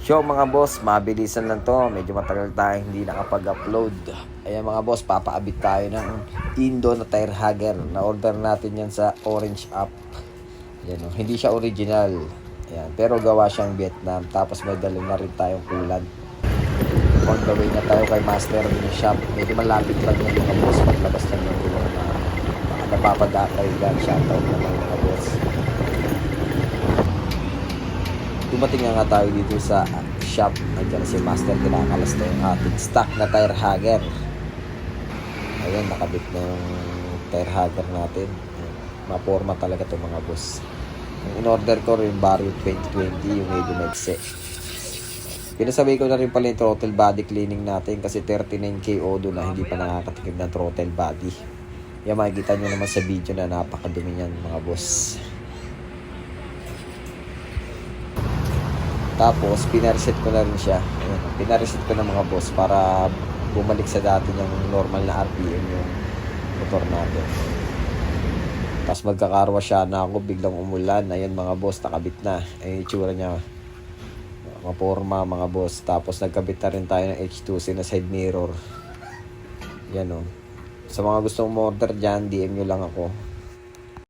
Yo mga boss, mabilisan lang to. Medyo matagal tayo hindi nakapag-upload. Ayan mga boss, papaabit tayo ng Indo na tire hugger. Na-order natin yan sa Orange App. Ayan, oh. Hindi siya original. Ayan, pero gawa siyang Vietnam. Tapos may dala na rin tayong coolant. On the way na tayo kay Master ng shop. Medyo malapit lang yung mga boss. Paglabas lang yung tulong na baka napapadakay dyan. Shoutout na lang mga boss. Dumating nga tayo dito sa shop. Nandiyan si Master, kinakalas na yung ating stock na tire hugger. Ayan, nakabit na yung tire hugger natin. Ayan, maporma talaga itong mga boss. Yung in-order ko rin Vario 2020, yung medyo maigsi. Pinasabay ko na rin pala yung throttle body cleaning natin kasi 39k odo na hindi pa nakakatikim ng throttle body. Yan, makikita nyo naman sa video na napakadumi niyan mga boss. Tapos, pinareset ko na rin siya. Ayan, pinareset ko na mga boss para bumalik sa dati yung normal na RPM yung motor natin. Tapos magkakarwa siya na ako, biglang umulan. Ayan mga boss, nakabit na. Ayan yung itsura niya. Maporma mga boss. Tapos nagkabit na rin tayo ng H2C na side mirror. Yan o. Sa mga gustong order dyan, DM nyo lang ako.